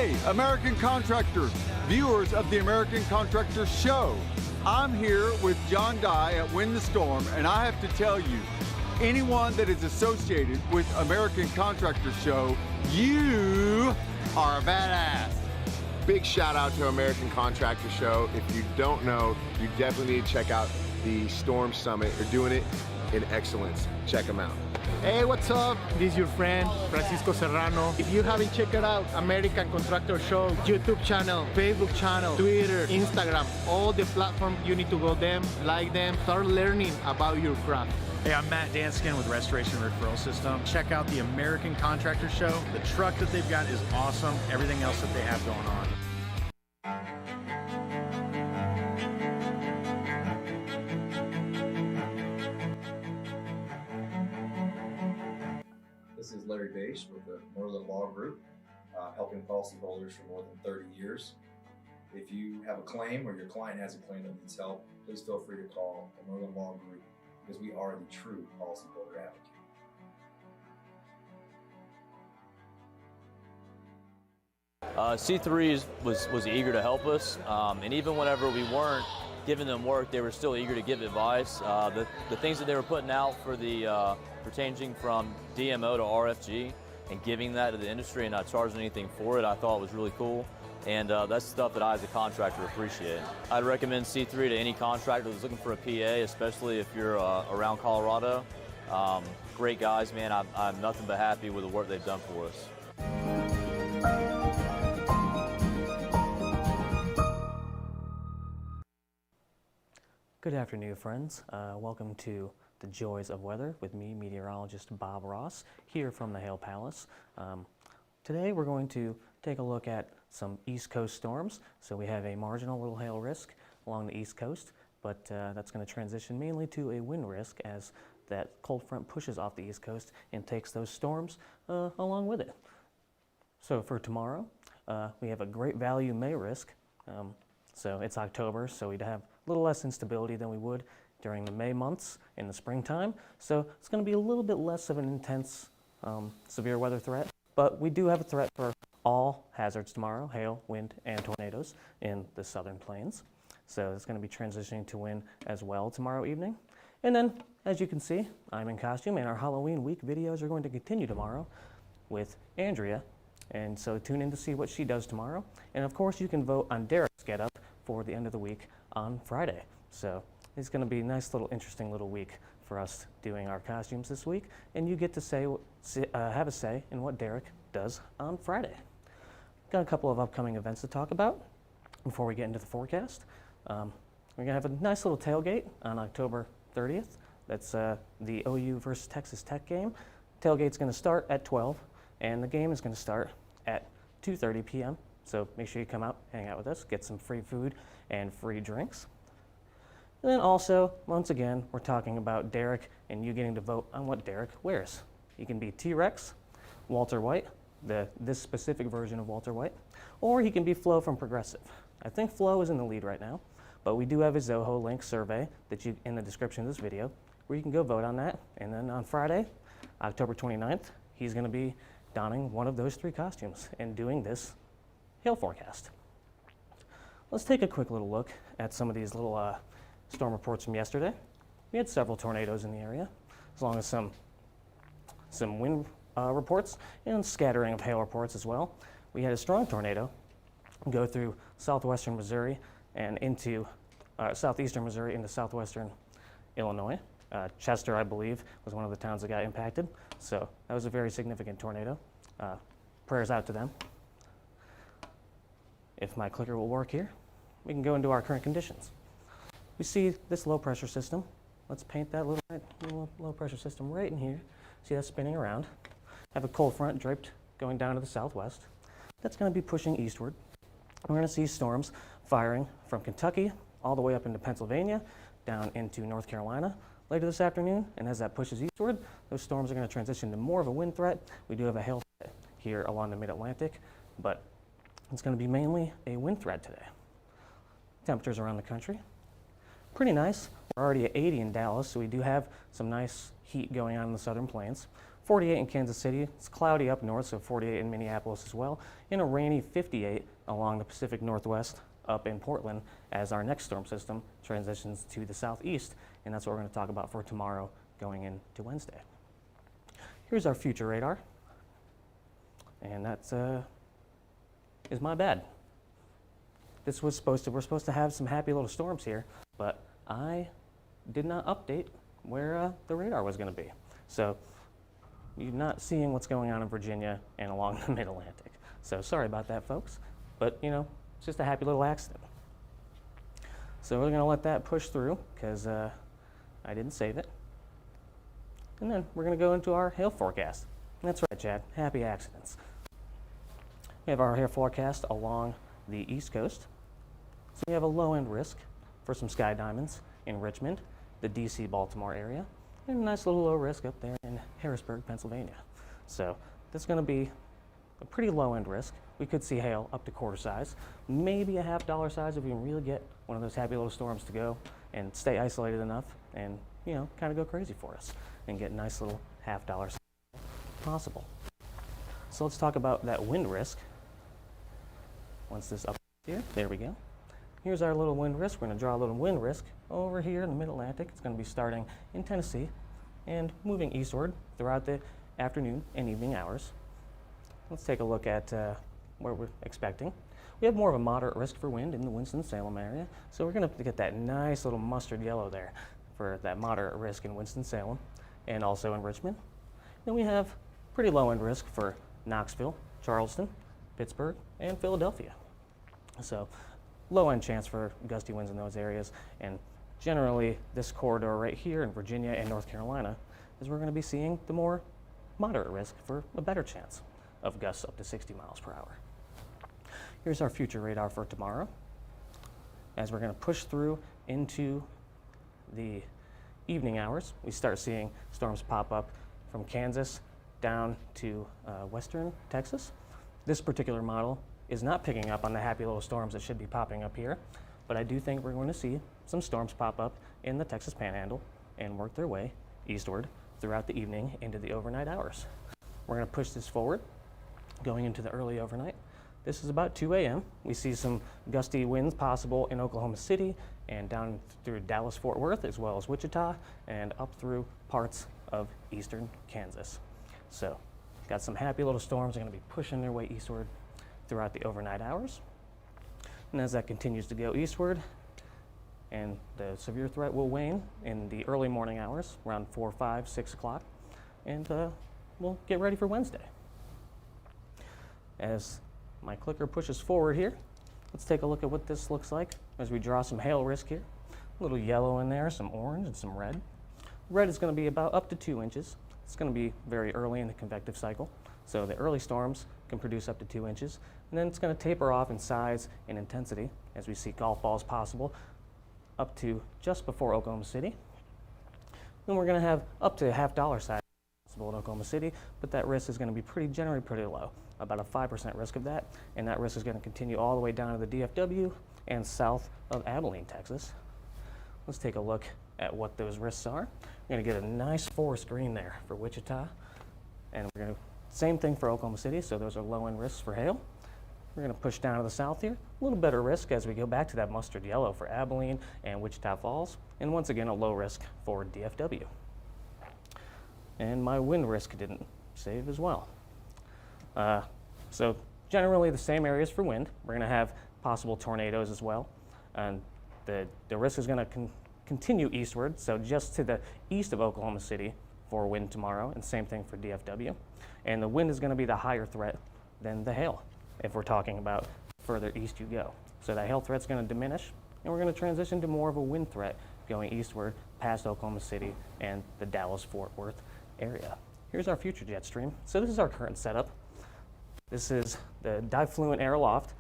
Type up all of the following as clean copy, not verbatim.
Hey, American contractors, viewers of the American Contractor Show. I'm here with John Dye at Win the Storm, and I have to tell you, anyone that is associated with American Contractor Show, you are a badass. Big shout out to American Contractor Show. If you don't know, you definitely need to check out the Storm Summit. They're doing it in excellence. Check them out. Hey, what's up? This is your friend, Francisco Serrano. If you haven't checked it out, American Contractor Show, YouTube channel, Facebook channel, Twitter, Instagram, all the platforms, you need to go them, like them, start learning about your craft. Hey, I'm Matt Danskin with Restoration Referral System. Check out the American Contractor Show. The truck that they've got is awesome. Everything else that they have going on. This is Larry Bache with the Northern Law Group, helping policyholders for more than 30 years. If you have a claim or your client has a claim that needs help, please feel free to call the Northern Law Group because we are the true policyholder advocate. C3 was eager to help us, and even whenever we weren't giving them work, they were still eager to give advice. The things that they were putting out for the pertaining from DMO to RFG and giving that to the industry and not charging anything for it, I thought was really cool. And that's stuff that I, as a contractor, appreciate. I'd recommend C3 to any contractor that's looking for a PA, especially if you're around Colorado. Great guys, man. I'm nothing but happy with the work they've done for us. Good afternoon, friends. Welcome to The Joys of Weather with me, meteorologist Bob Ross, here from the Hail Palace. Today we're going to take a look at some East Coast storms. So we have a marginal little hail risk along the East Coast, but that's going to transition mainly to a wind risk as that cold front pushes off the East Coast and takes those storms along with it. So for tomorrow, we have a great value May risk. So it's October, so we'd have a little less instability than we would during the May months in the springtime. So it's going to be a little bit less of an intense severe weather threat, but we do have a threat for all hazards tomorrow: hail, wind, and tornadoes in the southern plains. So it's going to be transitioning to wind as well tomorrow evening. And then, as you can see, I'm in costume, and our Halloween week videos are going to continue tomorrow with Andrea. And so tune in to see what she does tomorrow. And of course, you can vote on Derek's Get Up for the end of the week on Friday. So it's going to be a nice little interesting little week for us doing our costumes this week. And you get to have a say in what Derek does on Friday. Got a couple of upcoming events to talk about before we get into the forecast. We're going to have a nice little tailgate on October 30th. That's the OU versus Texas Tech game. Tailgate's going to start at 12, and the game is going to start at 2:30 p.m. So make sure you come out, hang out with us, get some free food and free drinks. And then also, once again, we're talking about Derek and you getting to vote on what Derek wears. You can be T-Rex, Walter White, this specific version of Walter White, or he can be Flo from Progressive. I think Flo is in the lead right now, but we do have a Zoho link survey that you in the description of this video where you can go vote on that. And then on Friday, October 29th, he's going to be donning one of those three costumes and doing this hail forecast. Let's take a quick little look at some of these little storm reports from yesterday. We had several tornadoes in the area, as long as some wind reports and scattering of hail reports as well. We had a strong tornado go through southwestern Missouri and into southeastern Missouri into southwestern Illinois. Chester, I believe, was one of the towns that got impacted. So that was a very significant tornado. Prayers out to them. If my clicker will work here, we can go into our current conditions. We see this low pressure system. Let's paint that little low pressure system right in here. See that spinning around. Have a cold front draped going down to the southwest. That's going to be pushing eastward. We're going to see storms firing from Kentucky all the way up into Pennsylvania, down into North Carolina later this afternoon. And as that pushes eastward, those storms are going to transition to more of a wind threat. We do have a hail threat here along the mid-Atlantic, but it's going to be mainly a wind threat today. Temperatures around the country, pretty nice. We're already at 80 in Dallas, so we do have some nice heat going on in the southern plains. 48 in Kansas City. It's cloudy up north, so 48 in Minneapolis as well, and a rainy 58 along the Pacific Northwest up in Portland as our next storm system transitions to the southeast, and that's what we're going to talk about for tomorrow going into Wednesday. Here's our future radar, and that's is my bad. We're supposed to have some happy little storms here, but I did not update where the radar was going to be. So you're not seeing what's going on in Virginia and along the mid-Atlantic. So sorry about that, folks, but you know, it's just a happy little accident. So we're going to let that push through because I didn't save it. And then we're going to go into our hail forecast. That's right, Chad, happy accidents. We have our hail forecast along the East Coast. So we have a low end risk for some sky diamonds in Richmond, the DC Baltimore area, and a nice little low risk up there in Harrisburg, Pennsylvania. So that's going to be a pretty low end risk. We could see hail up to quarter size, maybe a $half size if we can really get one of those happy little storms to go and stay isolated enough and, you know, kind of go crazy for us and get nice little $half size possible. So let's talk about that wind risk. Once this up here, there we go. Here's our little wind risk. We're going to draw a little wind risk over here in the mid-Atlantic. It's going to be starting in Tennessee and moving eastward throughout the afternoon and evening hours. Let's take a look at where we're expecting. We have more of a moderate risk for wind in the Winston-Salem area, so we're going to get that nice little mustard yellow there for that moderate risk in Winston-Salem and also in Richmond. Then we have pretty low end risk for Knoxville, Charleston, Pittsburgh, and Philadelphia. So low end chance for gusty winds in those areas, and generally this corridor right here in Virginia and North Carolina is we're going to be seeing the more moderate risk for a better chance of gusts up to 60 miles per hour. Here's our future radar for tomorrow. As we're going to push through into the evening hours, we start seeing storms pop up from Kansas down to western Texas. This particular model is not picking up on the happy little storms that should be popping up here, but I do think we're going to see some storms pop up in the Texas Panhandle and work their way eastward throughout the evening into the overnight hours. We're going to push this forward, going into the early overnight. This is about 2 a.m. We see some gusty winds possible in Oklahoma City and down through Dallas-Fort Worth, as well as Wichita, and up through parts of eastern Kansas. So, got some happy little storms that are going to be pushing their way eastward throughout the overnight hours. And as that continues to go eastward, and the severe threat will wane in the early morning hours, around 4, 5, 6 o'clock, and we'll get ready for Wednesday. As my clicker pushes forward here, let's take a look at what this looks like as we draw some hail risk here. A little yellow in there, some orange, and some red. Red is going to be about up to 2 inches. It's going to be very early in the convective cycle, so the early storms can produce up to 2 inches, and then it's going to taper off in size and intensity as we see golf balls possible up to just before Oklahoma City. Then we're going to have up to $half size possible in Oklahoma City, but that risk is going to be generally pretty low, about a 5% risk of that, and that risk is going to continue all the way down to the DFW and south of Abilene, Texas. Let's take a look at what those risks are. We're going to get a nice forest green there for Wichita, and we're going to same thing for Oklahoma City, so those are low end risks for hail. We're going to push down to the south here, a little better risk as we go back to that mustard yellow for Abilene and Wichita Falls, and once again a low risk for DFW. And my wind risk didn't save as well. So generally the same areas for wind. We're going to have possible tornadoes as well, and the risk is going to continue eastward, so just to the east of Oklahoma City for wind tomorrow, and same thing for DFW. And the wind is going to be the higher threat than the hail if we're talking about further east you go. So that hail threat's going to diminish, and we're going to transition to more of a wind threat going eastward past Oklahoma City and the Dallas-Fort Worth area. Here's our future jet stream. So this is our current setup. This is the difluent air aloft,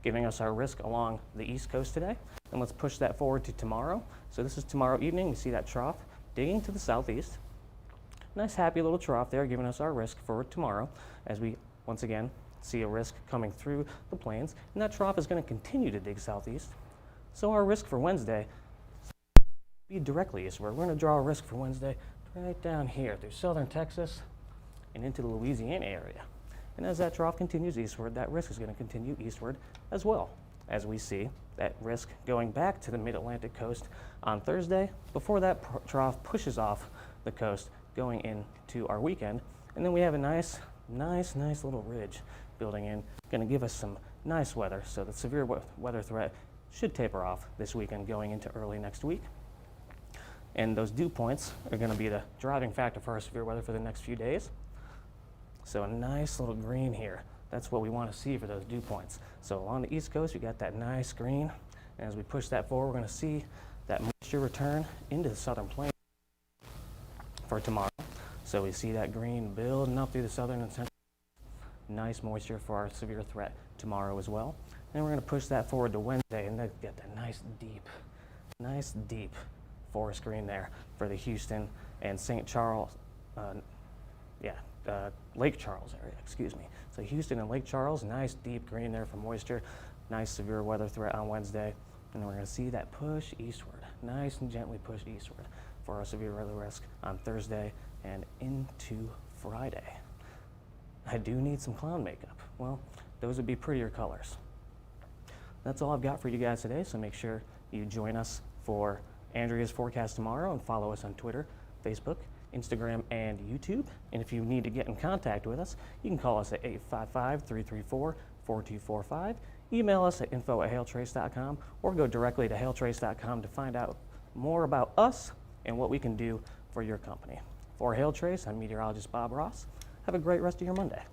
giving us our risk along the east coast today. And let's push that forward to tomorrow. So this is tomorrow evening. We see that trough digging to the southeast. Nice happy little trough there giving us our risk for tomorrow as we once again see a risk coming through the plains, and that trough is going to continue to dig southeast. So our risk for Wednesday be directly eastward. We're going to draw a risk for Wednesday right down here through southern Texas and into the Louisiana area. And as that trough continues eastward, that risk is going to continue eastward as well, as we see that risk going back to the mid-Atlantic coast on Thursday before that trough pushes off the coast going into our weekend. And then we have a nice little ridge building in, going to give us some nice weather. So the severe weather threat should taper off this weekend going into early next week. And those dew points are going to be the driving factor for our severe weather for the next few days. So a nice little green here. That's what we want to see for those dew points. So along the east coast, we got that nice green. And as we push that forward, we're going to see that moisture return into the southern plain for tomorrow. So we see that green building up through the southern and central. Nice moisture for our severe threat tomorrow as well. And we're going to push that forward to Wednesday and then get that nice deep forest green there for the Houston and St. Charles, Lake Charles area, excuse me. So Houston and Lake Charles, nice deep green there for moisture, nice severe weather threat on Wednesday. And we're going to see that push eastward, nice and gently push eastward for our severe weather risk on Thursday and into Friday. I do need some cloud makeup. Well, those would be prettier colors. That's all I've got for you guys today, so make sure you join us for Andrea's forecast tomorrow and follow us on Twitter, Facebook, Instagram, and YouTube. And if you need to get in contact with us, you can call us at 855-334-4245, email us at info@hailtrace.com, or go directly to hailtrace.com to find out more about us and what we can do for your company. For Hail Trace, I'm meteorologist Bob Ross. Have a great rest of your Monday.